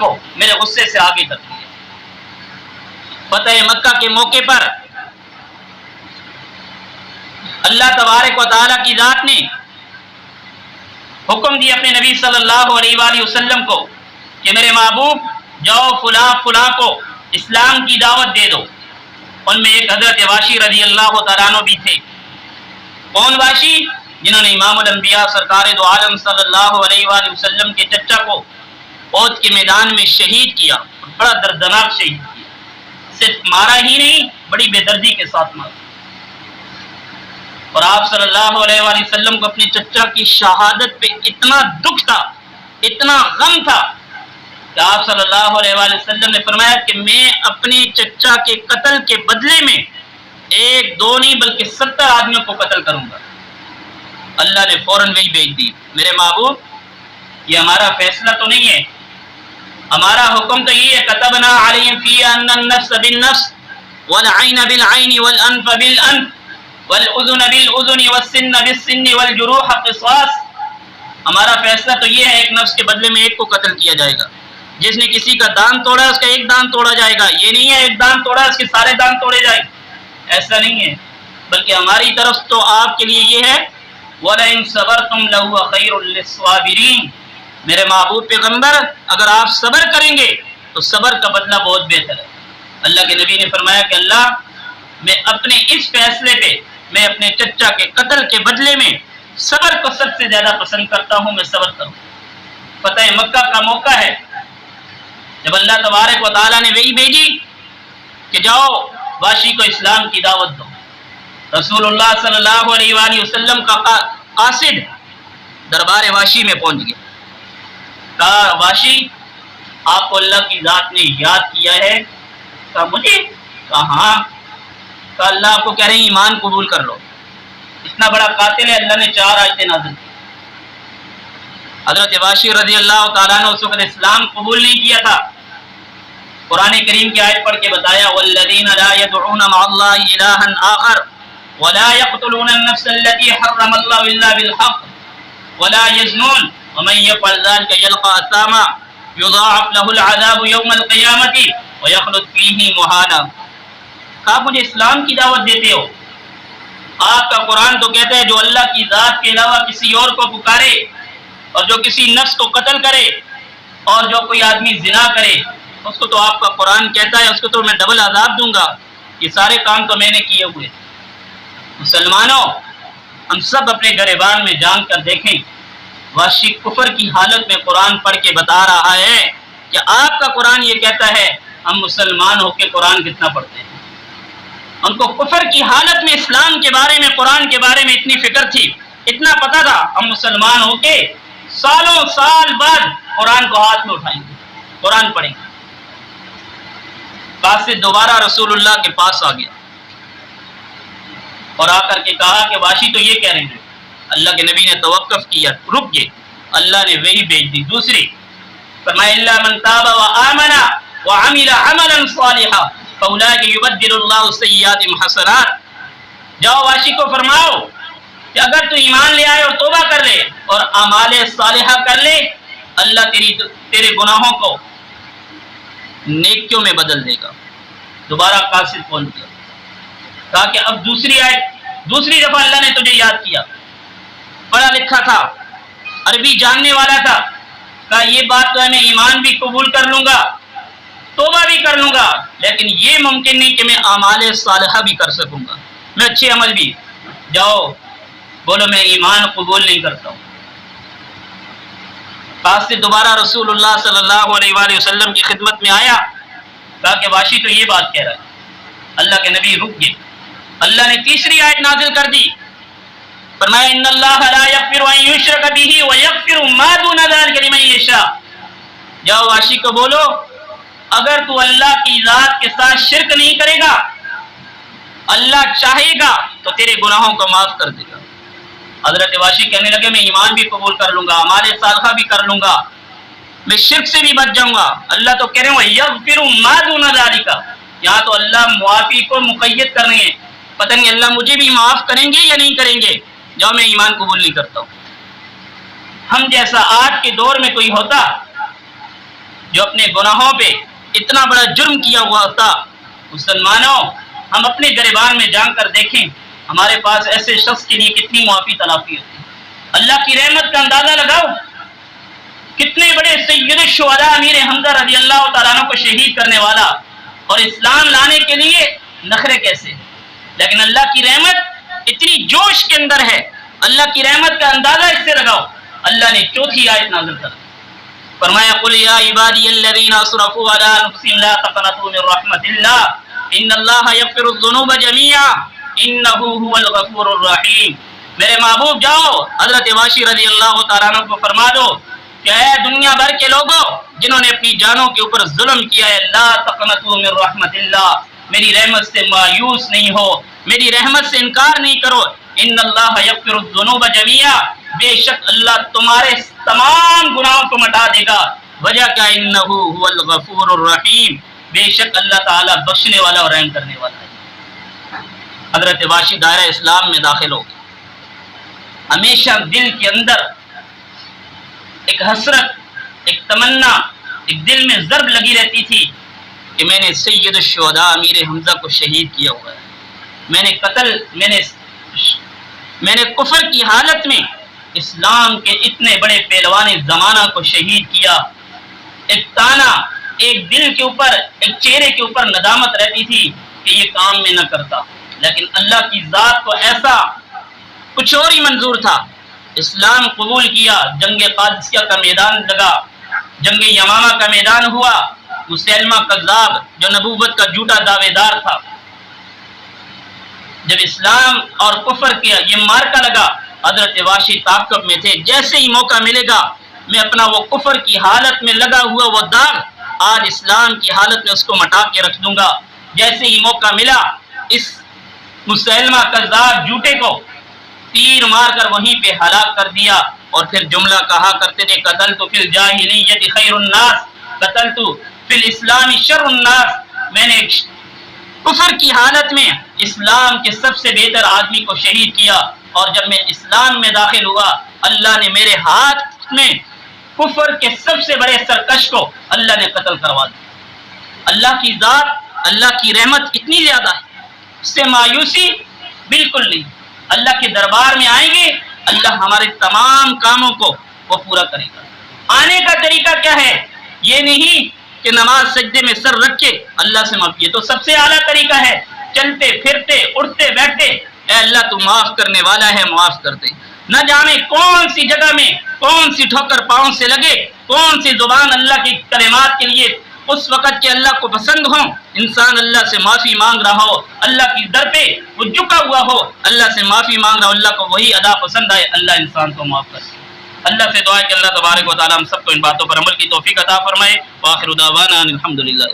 کو میرے غصے سے آگے کر دیا۔ فتح مکہ کے موقع پر اللہ تبارک و تعالیٰ کی ذات نے حکم دیا اپنے نبی صلی اللہ علیہ وآلہ وسلم کو کہ میرے محبوب جاؤ فلاں فلاں کو اسلام کی دعوت دے دو۔ ان میں ایک حضرت واشی رضی اللہ تعالیٰ عنہ بھی تھے۔ کون واشی؟ جنہوں نے امام الانبیاء سرکار دو عالم صلی اللہ علیہ وآلہ وسلم کے چچا کو احد کے میدان میں شہید کیا، بڑا دردناک شہید کیا۔ صرف مارا ہی نہیں، بڑی بے دردی کے ساتھ مارا۔ اور آپ صلی اللہ علیہ وآلہ وسلم کو اپنے چچا کی شہادت پہ اتنا دکھ تھا، اتنا غم تھا کہ آپ صلی اللہ علیہ وآلہ وسلم نے فرمایا کہ میں اپنے چچا کے قتل کے بدلے میں ایک دو نہیں بلکہ 70 آدمیوں کو قتل کروں گا۔ اللہ نے فوراً وہی بھیج دی، میرے محبوب یہ ہمارا فیصلہ تو نہیں ہے، ہمارا حکم تو یہ ہے كتبنا علیہم فیہا ان النفس بالنفس والعین بالعین والانف بالانف والاذن بالاذن والسن بالسن والجروح قصاص۔ ہمارا فیصلہ تو یہ ہے ایک نفس کے بدلے میں ایک کو قتل کیا جائے گا، جس نے کسی کا دان توڑا اس کا ایک دان توڑا جائے گا، یہ نہیں ہے ایک دان توڑا اس کے سارے دان توڑے جائیں، ایسا نہیں ہے، بلکہ ہماری طرف تو آپ کے لیے یہ ہے وَلَئِن صَبَرْتُمْ لَهُوَ خَيْرٌ لِّلصَّابِرِينَ۔ میرے محبوب پیغمبر اگر آپ صبر کریں گے تو صبر کا بدلہ بہت بہتر ہے۔ اللہ کے نبی نے فرمایا کہ اللہ میں اپنے اس فیصلے پہ میں اپنے چچا کے قتل کے بدلے میں صبر کو سب سے زیادہ پسند کرتا ہوں، میں صبر کروں۔ فتح مکہ کا موقع ہے جب اللہ تبارک و تعالیٰ نے وہی بھیجی کہ جاؤ واشی کو اسلام کی دعوت دو۔ رسول اللہ صلی اللہ علیہ وآلہ وسلم کا قاصد دربار واشی میں پہنچ گیا، کہا واشی آپ کو اللہ کی ذات نے یاد کیا ہے؟ کہا مجھے؟ کہا ہاں۔ کہا اللہ آپ کو کہہ رہے ہیں ایمان قبول کر لو، اتنا بڑا قاتل ہے، اللہ نے 4 آیتیں نازل کی۔ حضرت واشی رضی اللہ تعالیٰ نے اس وقت اسلام قبول نہیں کیا تھا، قرآن کریم کی آیت پڑھ کے بتایا والذین لا يدعون مع اللہ الہا آخر ولا يقتلون النفس التي حرم اللہ الا بالحق ولا يزنون ومن يفعل ذلك يلقى اثاما يضاعف له العذاب يوم القیامة ويخلد فيه مہانا۔ آپ مجھے اسلام کی دعوت دیتے ہو، آپ کا قرآن تو کہتا ہے جو اللہ کی ذات کے علاوہ کسی اور کو پکارے اور جو کسی نفس کو قتل کرے اور جو کوئی آدمی زنا کرے اس کو تو آپ کا قرآن کہتا ہے اس کو تو میں ڈبل عذاب دوں گا۔ یہ سارے کام تو میں نے کیے ہوئے۔ مسلمانوں ہم سب اپنے گریبان میں جان کر دیکھیں، واشی کفر کی حالت میں قرآن پڑھ کے بتا رہا ہے کہ آپ کا قرآن یہ کہتا ہے، ہم مسلمان ہو کے قرآن کتنا پڑھتے ہیں۔ ان کو کفر کی حالت میں اسلام کے بارے میں قرآن کے بارے میں اتنی فکر تھی، اتنا پتہ تھا ہم مسلمان ہو کے سالوں سال بعد قرآن کو ہاتھ میں اٹھائیں گے، قرآن پڑھیں گے۔ بعد سے دوبارہ رسول اللہ کے پاس آ گیا اور آ کر کے کہا کہ واشی تو یہ کہہ رہے ہیں۔ اللہ کے نبی نے توقف کیا، رک گئے، اللہ نے وہی بھیج دی دوسری، فرمایا الا من تاب وآمن وعمل عملا صالحا فاولئک یبدل اللہ سیئات حسنات۔ جاؤ واشی کو فرماؤ کہ اگر تو ایمان لے آئے اور توبہ کر لے اور اعمال صالحہ کر لے، اللہ تیرے گناہوں کو نیکیوں میں بدل دے گا۔ دوبارہ قاصد پہنچ گیا، کہا کہ اب دوسری دفعہ اللہ نے تجھے یاد کیا، پڑھا لکھا تھا، عربی جاننے والا تھا، کہا یہ بات تو ہے میں ایمان بھی قبول کر لوں گا، توبہ بھی کر لوں گا، لیکن یہ ممکن نہیں کہ میں اعمال صالحہ بھی کر سکوں گا، میں اچھے عمل بھی۔ جاؤ بولو میں ایمان قبول نہیں کرتا ہوں۔ بعد سے دوبارہ رسول اللہ صلی اللہ علیہ وآلہ وسلم کی خدمت میں آیا، کہا کہ واشی تو یہ بات کہہ رہا ہے۔ اللہ کے نبی رک گئے، اللہ نے تیسری آیت نازل کر دی، فرمایا ان اللہ لا یغفر ان یشرک به ویغفر ما دون ذلک لمن یشاء۔ جاؤ واشی کو بولو اگر تو اللہ کی ذات کے ساتھ شرک نہیں کرے گا، اللہ چاہے گا تو تیرے گناہوں کو معاف کر دے گا۔ حضرت واشی کہنے لگے میں ایمان بھی قبول کر لوں گا، اعمال صالحہ بھی کر لوں گا، میں شرک سے بھی بچ جاؤں گا۔ اللہ تو کہہ رہے ہیں یغفر ما دون ذلک، یہاں تو اللہ معافی کو مقید کر رہے ہیں، پتہ نہیں اللہ مجھے بھی معاف کریں گے یا نہیں کریں گے۔ جاؤ میں ایمان قبول نہیں کرتا ہوں۔ ہم جیسا آج کے دور میں کوئی ہوتا جو اپنے گناہوں پہ اتنا بڑا جرم کیا ہوا تھا. مسلمانوں، ہم اپنے گریبان میں جان کر دیکھیں ہمارے پاس ایسے شخص کے لیے کتنی معافی تلافی ہوتی ہے. اللہ کی رحمت کا اندازہ لگاؤ، کتنے بڑے سید الشہداء امیر حمزہ رضی اللہ تعالیٰ عنہ کو شہید کرنے والا، اور اسلام لانے کے لیے نخرے کیسے. لیکن اللہ کی رحمت اتنی جوش کے اندر ہے. اللہ کی رحمت کا اندازہ اس سے لگاؤ. اللہ نے چوتھی آیت نازل کر فرمایا قل یا عبادی الذین اسرفوا علی انفسهم لا تقنطوا من رحمت اللہ ان اللہ یغفر الذنوب جميعا انہ هو الغفور الرحیم. میرے محبوب جاؤ حضرت واشی رضی اللہ تعالیٰ عنہ کو فرما دو کہ اے دنیا بھر کے لوگوں جنہوں نے اپنی جانوں کے اوپر ظلم کیا ہے، لا تقنطوا من رحمت اللہ، میری رحمت سے مایوس نہیں ہو، میری رحمت سے انکار نہیں کرو. ان اللہ یغفر الذنوب جميعا، بے شک اللہ تمہارے تمام گناہوں کو مٹا دے گا. وجہ کیا؟ انہ هو الغفور الرحیم، بے شک اللہ تعالیٰ بخشنے والا اور رحم کرنے والا ہے. حضرت واشی دائرہ اسلام میں داخل ہو گئے. ہمیشہ دل کے اندر ایک حسرت، ایک تمنا، ایک دل میں ضرب لگی رہتی تھی کہ میں نے سید الشہداء امیر حمزہ کو شہید کیا ہوا ہے. میں نے کفر کی حالت میں اسلام کے اتنے بڑے پہلوان زمانہ کو شہید کیا. ایک تانا، ایک دل کے اوپر، ایک چہرے کے اوپر ندامت رہتی تھی کہ یہ کام میں نہ کرتا. لیکن اللہ کی ذات کو ایسا کچھ اور ہی منظور تھا. اسلام قبول کیا، جنگ قادسیہ کا میدان لگا، جنگ یمامہ کا میدان ہوا. مسلمہ کذاب جو نبوت کا جھوٹا دعوے دار تھا، جب اسلام اور کفر کیا یہ مارکا لگا، حضرت واشی تعاقب میں تھے. جیسے ہی موقع ملے گا میں اپنا وہ کفر کی حالت میں لگا ہوا وہ داغ آج اسلام کی حالت میں اس کو مٹا کے رکھ دوں گا. جیسے ہی موقع ملا اس مسلمہ کذاب جھوٹے کو تیر مار کر وہیں پہ ہلاک کر دیا. اور پھر جملہ کہا کرتے تھے قتلت فی الجاہلیۃ خیر الناس قتلت فی الاسلام شر الناس. میں نے کفر کی حالت میں اسلام کے سب سے بہتر آدمی کو شہید کیا، اور جب میں اسلام میں داخل ہوا اللہ نے میرے ہاتھ میں کفر کے سب سے بڑے سرکش کو اللہ نے قتل کروا دیا. اللہ کی ذات، اللہ کی رحمت اتنی زیادہ ہے، اس سے مایوسی بالکل نہیں. اللہ کے دربار میں آئیں گے اللہ ہمارے تمام کاموں کو وہ پورا کرے گا. آنے کا طریقہ کیا ہے؟ یہ نہیں کہ نماز سجدے میں سر رکھ کے اللہ سے معافی، یہ تو سب سے اعلیٰ طریقہ ہے. چلتے پھرتے اٹھتے بیٹھتے اے اللہ تو معاف کرنے والا ہے، معاف کر دے. نہ جانے کون سی جگہ میں کون سی ٹھوکر پاؤں سے لگے، کون سی زبان اللہ کی کلمات کے لیے اس وقت کے اللہ کو پسند ہوں، انسان اللہ سے معافی مانگ رہا ہو، اللہ کی در پہ وہ جھکا ہوا ہو، اللہ سے معافی مانگ رہا ہو، اللہ کو وہی ادا پسند آئے، اللہ انسان کو معاف کرے. اللہ سے دعا ہے کہ اللہ تبارک و تعالی ہم سب کو ان باتوں پر عمل کی توفیق عطا فرمائے. وآخر دعوانا الحمدللہ.